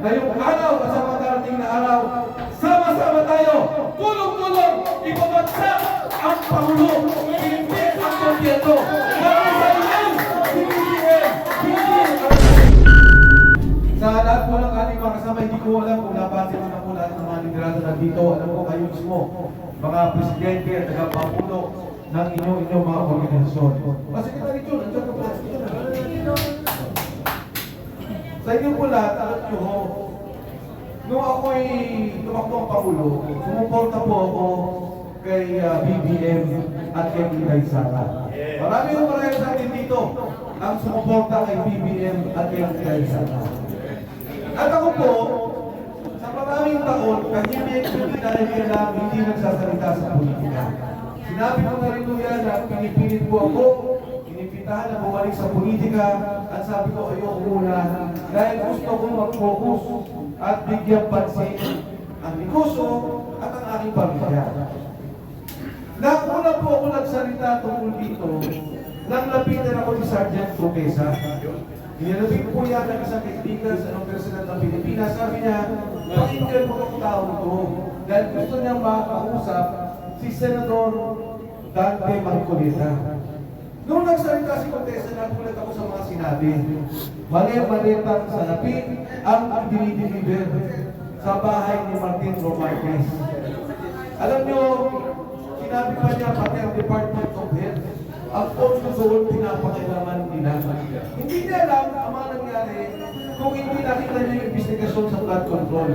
ngayong araw at sa mga darating na araw, sama-sama tayo, tulong-tulong, ipabagsak ang Pangulo, hindi ang gobyerno. Nakasayan si BBM, sa lahat po ng ating mga kasama, hindi ko alam kung napansin ko na po lahat ng mga liderado na dito. Alam ko kayo mismo, mga presidente at tagapamuno ng inyong mga organisasyon. Secretary Jun, nandiyan ka po. Sa inyo po lahat, alam nyo ho, nung ako'y tumakbo ang Pangulo, sumuporta po ako kay BBM at kay Inday Sara. Marami sa atin dito ang sumuporta kay BBM at kay Inday Sara. At ako po, sa maraming taon, kahimik dahil kailang hindi nagsasalita sa politika. Sinabi ko na rin po yan na pinipilit po ako, pinipitahan na bumalik sa politika, at sabi ko ayoko muna dahil gusto ko mag-focus at bigyan pansin ang negosyo at ang aking pamilya. Nakuna po ako nagsalita tungkol dito nang lapitan ako ni Sergeant Protesa. Inilabing po yan ng isang kaibigan sa Universidad ng Pilipinas. Sabi niya, pakinggan mo ang tao ito dahil gusto niyang makausap si Senador Dante Marcolita. Noong nagsalita si Contesa, nagulat ako sa mga sinabi. Mali-malitang salapi ang dinideliver sa bahay ni Martin Romarquez. Alam niyo, sinabi pa niya pati ang Department of Health, ang pondo doon pinapakilaman nila. Hindi niya alam ang mga nangyari kung hindi nakita niya yung investigasyon sa flood control.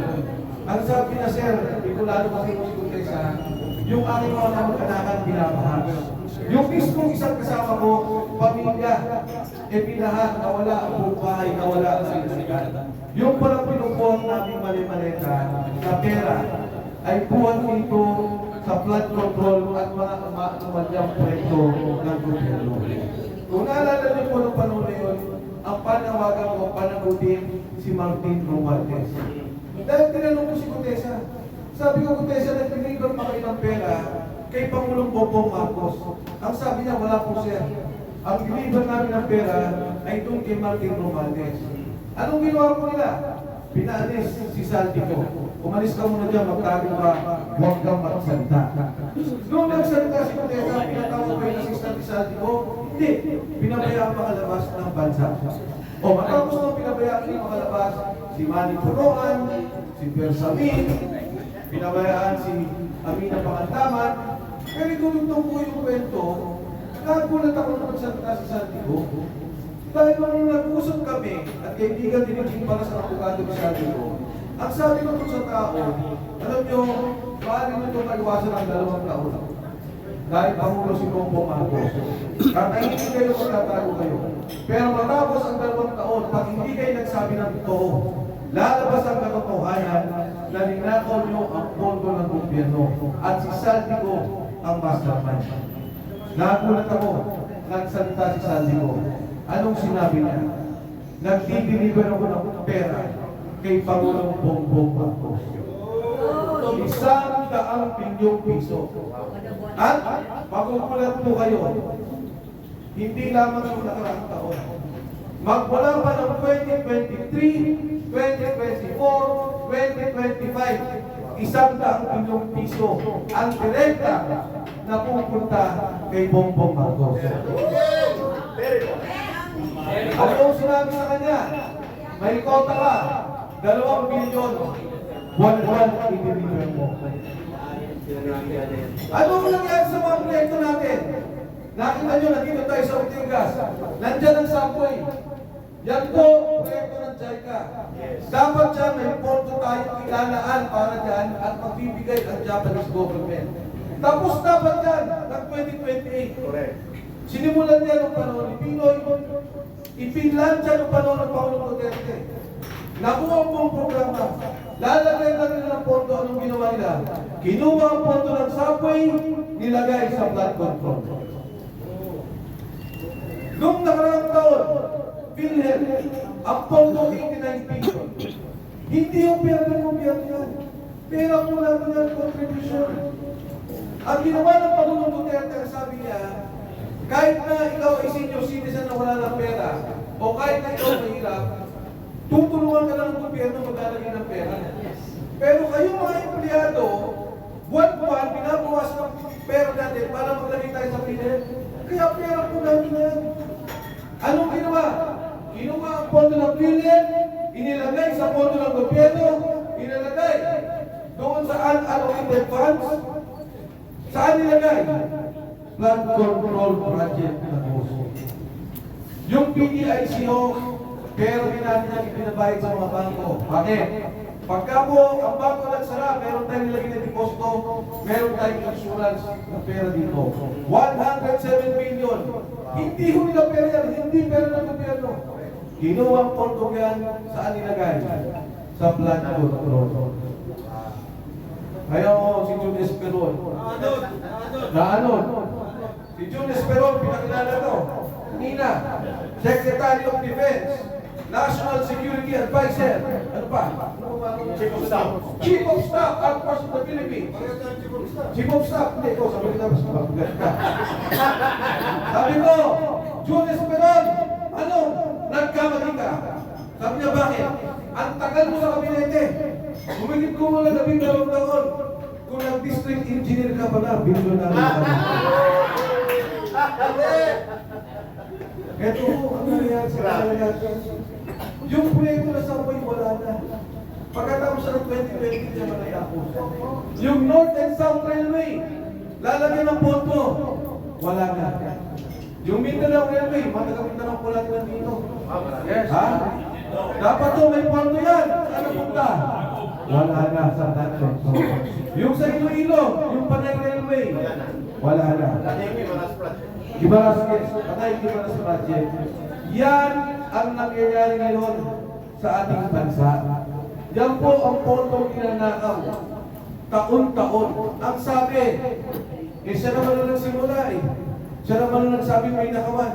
Ang sabi na, sir, ikulado kasi mo si Contesa, yung aking mga kamag-anakan binabahag. Yung mismong isang kasama ko, pamilya, pinahan, nawala ang buhay, nawala ang siligan. Yung palang pinupuhan namin mali-maleta na pera ay buwan dito sa flood control at mga umadyang proyekto ng gobyerno. Kung naalala niyo po ng panahon na yun, ang panawagan ko, panagutin si Martin Romarquez. Dahil tinanong ko si Contesa, sabi ko, Contesa, nag-deliver pa kayo ng pera kay Pangulong Bongbong Marcos. Ang sabi niya, wala po sir. Ang deliver namin ng pera ay doon kay Martin Romarquez. Anong ginawa po nila? Pinaalis si Saldico. Umalis ka muna dyan, magtago ka, huwag kang magsalita. Noong nagsalita si Contesa, pinatawag ko yung assistant ni Saldico, hindi, pinabayaan makalabas ng bansa. O matapos nung pinabayaan niya makalabas, si Manny Punoan, si Bersamin, pinabayaan si Amina Pangandaman, pero itulong po yung kwento, nagulat ako na magsalita si Saldico. Dahil nung nag-usap kami at kaibigan diniging para sa abogado ni Saldico, ang sabi ko sa tao, alam nyo, maaari nyo itong maiwasan ng 2 taon. Dahil Pangulo si Bongbong Marcos. Kahit hindi kayo magtatago kayo. Pero matapos ang 2 taon, pag hindi kayo nagsabi ng totoo, lalabas ang katotohanan na ninakaw nyo ang pondo ng gobyerno at si Saldico ang mastermind. Nagulat ako, nagsalita si Saldico. Anong sinabi niya? Nagdi-deliver ako ng pera kay Pangulong Bongbong Marcos. 100 bilyong piso. At magugulat po kayo, hindi lamang ang nakaraang taon. Magmula pa ng 2023, 2024, 2025, 100 bilyong piso ang direkta na pupunta kay Bongbong Marcos. Ano sinabi sa kanya? May kota ka, 2 bilyon, buwan-buwan i-deliver mo. Ano ang nangyari sa mga proyekto natin? Nakita nyo, nandito tayo sa Ortigas. Nandyan ang subway. Yan po, proyekto ng JICA. Dapat dyan, may pondo tayo ilalaan para dyan at magbibigay ang Japanese government. Tapos dapat dyan, ng 2028. Correct. Sinimulan niya ng panahon ni Pinoy, ipinlan siya ng panahon ng Pangulong Duterte. Nakuha pong programa, lalagay lang nila ng pondo, anong ginawa nila? Kinuha ang pondo ng subway, nilagay sa flood control. Noong nakaraang taon, PhilHealth, ang pondo 89 billion. Hindi yung pera ng gobyerno yan. Pera po natin yan, contribution. Ang ginawa ng Pangulong Duterte, sabi niya, kahit na ikaw ay senior citizen na wala ng pera, o kahit na ikaw mahirap, Tutulungan ka lang ng gobyerno maglalagay ng pera. Pero kayong mga empleyado, buwan-buwan, binabawas ng pera natin para maglagay tayo sa PhilHealth. Kaya pera po natin yan. Anong ginawa? Kinuha ang pondo ng PhilHealth, inilagay sa pondo ng gobyerno, inilagay doon sa unallocated funds. Saan nilagay? Flood control project na gusto. Yung PDIC pero din natin ang ipinabayad sa mga bangko. Bakit? Pagka po ang bangko nagsara, meron tayong nilagay na deposito, meron tayong insurance na pera dito. 107 million. Hindi ho nila pera yan, hindi pera ng gobyerno. Kinuha ang pondo yan, saan nilagay? Sa flood control. Kaya si Jun Esperon. Naanon? Si Jun Esperon, pinakilala to. Nina, Secretary of Defense, National Security Advisor. Ano pa? Chief of Staff. Chief of Staff, Armed Forces of the Philippines. Chief of Staff, hindi ko, sabi kita, mas mabagat ka. Sabi ko, Jun Esperon, ano? Nagkamali ka. Sabi niya, bakit? Ang tagal mo sa kabinete. Humigit ko mula 12 taon. Kung nag-district engineer ka pala, bilyonaryo ka na. Ito po, ang nangyayari sa kanila. Yung proyekto na sabay, wala na. Pagkatapos ng 2020, naman ay ako. Yung North and South Railway, lalagyan ng pondo, wala na. Yung Mindanao Railway, mataga-Mindanao po natin ng dito. Yes. Ha? Dapat to, may pondo yan. Saan punta? Wala na sa natin. Yung sa Iloilo, yung Panay Railway, wala na. Gibaras, patay Gibaras Project. Yan ang nangyayari ngayon sa ating bansa. Yan po ang pondong inanakaw. Taon-taon. Ang sabi, siya naman ang nagsimula eh. Siya naman ang nagsabi may nakawan.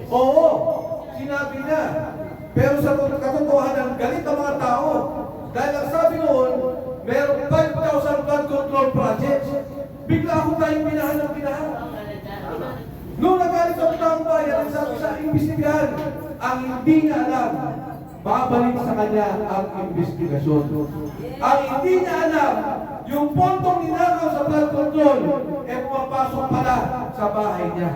Oo, sinabi niya. Pero sa katotohanan, galit ang mga tao. Dahil ang sabi noon, meron 5,000 flood control projects. Bigla ako tayong binahan ng binahan. Noong nagalit ang taong bayan, ang sabi sa imbestigahan, ang hindi niya alam, babalik sa kanya ang investigasyon. Ang hindi niya alam, yung pontong ninakaw sa flood control, pumapasok pala sa bahay niya.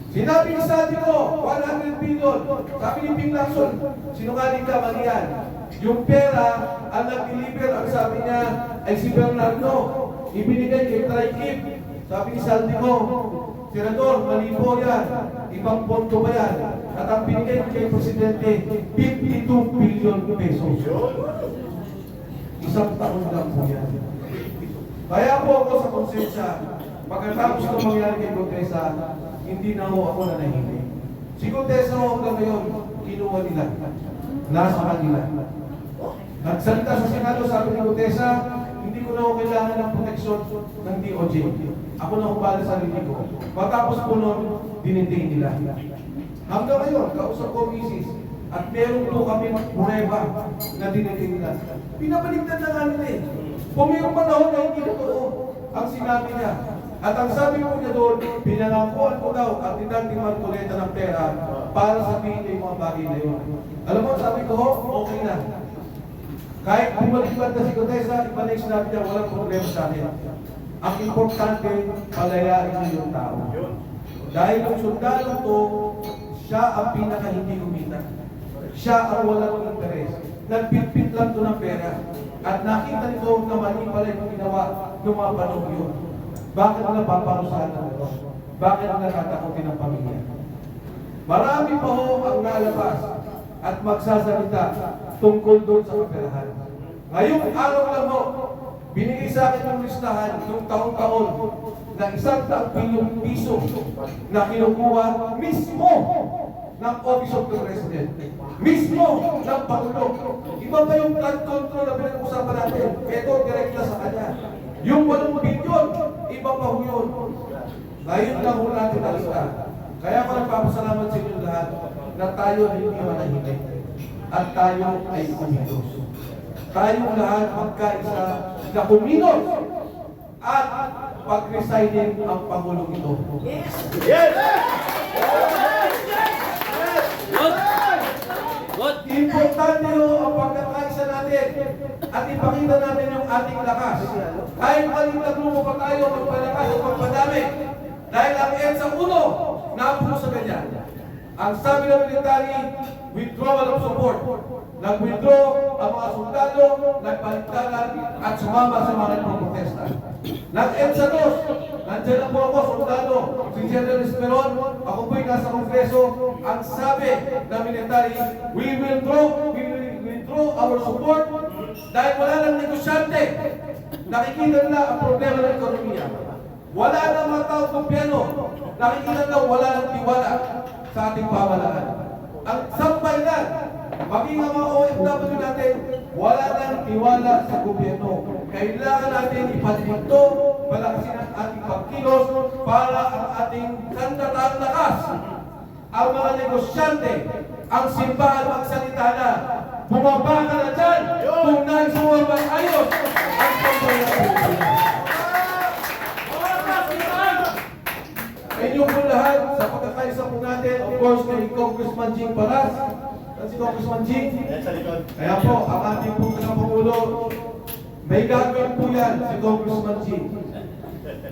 Sinabi ni Sandy ko, 100 billion. Sabi ni Ping Lacson, sinungaling ka, mali yan. Yung pera, ang nag-deliver, ang sabi niya, ay si Bernardo. Ibinigay kay Trikip. Sabi ni Sandy ko, Senador, mali po yan. Ibang pondo ba yan? At ang binigay kay Presidente, 52 billion pesos. Isang taon lang po yan. Kaya po ako sa konsensya, pagkatapos ng mangyari kay Contessa, hindi na ho ako nanahimik. Si Contessa ho hanggang ngayon, kinuha nila. Nasa kanila. Nagsalita sa Senado, sabi ni Contessa, hindi ko na ho kailangan ng proteksyon ng DOJ. Ako na humbala sa sarili ko. Matapos po noon, dinindig nila. Hanggang ngayon, kausap ko misis, at meron po kami prueba na dinindig nila. Pinabaligtad na nga nila eh. Pumirong panahon na hindi totoo ang sinabi niya. At ang sabi ko niya doon, pinangakuan ko daw at tinagting Marcoleta ng pera para sabihin niya yung mga bagay na yun. Alam mo, sabi ko, okay na. Kahit bumaliktad na si Contessa, iba na yung sinabi niya, walang problema sa akin. Ang importante, palayain niyo yung tao. Dahil yung sundalo to, siya ang pinaka hindi kumita. Siya ang walang interes. Nagpitpit lang to ng pera. At nakita nito na mali pala yung ginawa ng mga panahon yun. Bakit napaparusahan na ito? Bakit natatakotin ng pamilya? Marami pa ho ang nalabas at magsasalita tungkol doon sa operahan. Ngayong araw lang ho, binigay sa akin ng listahan ng taon-taon na 100 bilyong piso na kinukuha mismo ng Office of the President. Mismo ng Pangulo. Iba pa yung flood control na pinag-usapan natin. Ito, direkta sa kanya. Yung 8 bilyon, iba pa ho yun. Ngayon lang ho natin alista. Kaya ako nagpapasalamat sa inyo lahat na tayo hindi manahimik. At tayo ay kumilos. Tayong lahat magkaisa na kumilos at pag-resignin ang Pangulong ito. Yes! Yes! Good. Good. Importante ho ang pagkakaisa natin at ipakita natin yung ating lakas. Kahit maliit na grupo pa tayo, magpalakas o magpadami. Dahil ang EDSA uno, napuno sa ganyan. Ang sabi ng military, withdrawal of support. Nag-withdraw ang mga sundalo, nagpaligtaran at sumama sa mga protesta. Nag-EDSA dos, nandiyan na po ako, sundalo, si General Esperon, ako po'y nasa Kongreso. Ang sabi ng military, we will withdraw our support dahil wala nang negosyante. Nakikita nila ang problema ng ekonomiya. Wala nang mga taong gobyerno. Nakikita nila wala nang tiwala sa ating pamahalaan. Ang sampay na, maging ang mga OFW natin, wala nang tiwala sa gobyerno. Kailangan natin ipatigto, palakasin ang ating pagkilos para ang ating sandataang lakas. Ang mga negosyante, ang simbahan magsalita na, bumaba ka na dyan, kung nais mo ayos, ang sampay na Pilipinas. Inyong po lahat, sa pagkakaisa po natin, of course, kay Congressman Jing Paras. Si Congressman Jing. Kaya po, ang ating po Pangulo, may gagawin po yan si Congressman Jing.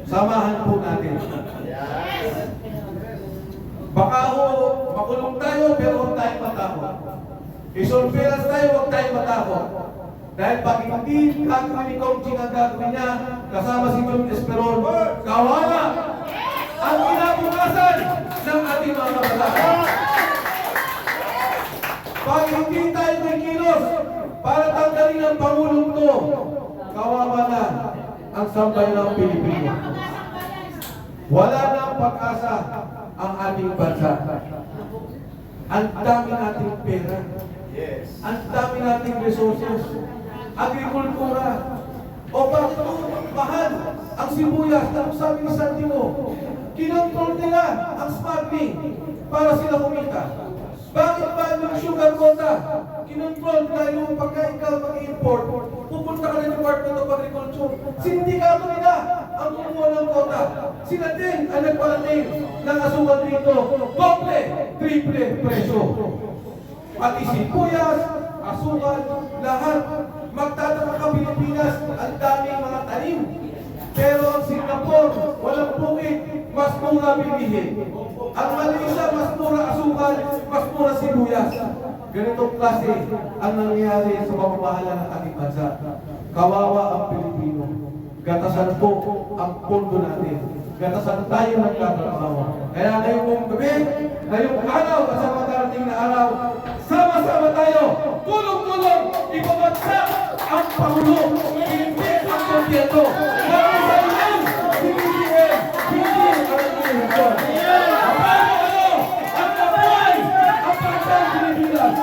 Samahan po natin. Baka ho, makulong tayo, pero huwag tayong matakot. Isurveillance tayo, huwag tayong matakot. Dahil pag hindi gagawin ni Kong Jing ang gagawin niya, kasama si John Esperon, kawawa ang kinabukasan ng ating mga kabataan. Pag hindi tayo may kilos para tanggalin ang Pangulong to, kawawa na ang sambayan ng Pilipino. Wala na ang pag-asa ang ating bansa. Ang dami nating pera. Ang dami nating resources. Agrikultura. O bakit mahal ang sibuyas na sabi ni Santino? Kinontrol nila ang smuggling para sila kumita. Bakit ba yung sugar quota? Kinontrol dahil yung pagka ikaw mag-import, pupunta ka ng Department of Agriculture. Sindikato nila ang kumuha ng quota. Sila din ang nagparating ng asukal dito. Doble, triple presyo. Pati sibuyas, asukal, lahat. Magtataka ka Pilipinas, ang daming mga tanim. Pero ang Singapore, walang bukid, mas mura bilihin. Ang Malaysia, mas mura asukal, mas mura sibuyas. Ganitong klase ang nangyayari sa pamamahala ng ating bansa. Kawawa ang Pilipino. Gatasan po ang pondo natin. Gatasan tayo ng katrabaho. Kaya ngayong gabi, ngayong araw, at sa mga darating na araw, sama-sama tayo, tulong-tulong, ipabagsak ang Pangulo, hindi ang gobyerno. Dahil sa ilang, hindi ang gobyerno. Ang kabuhay, ang bansang Pilipinas.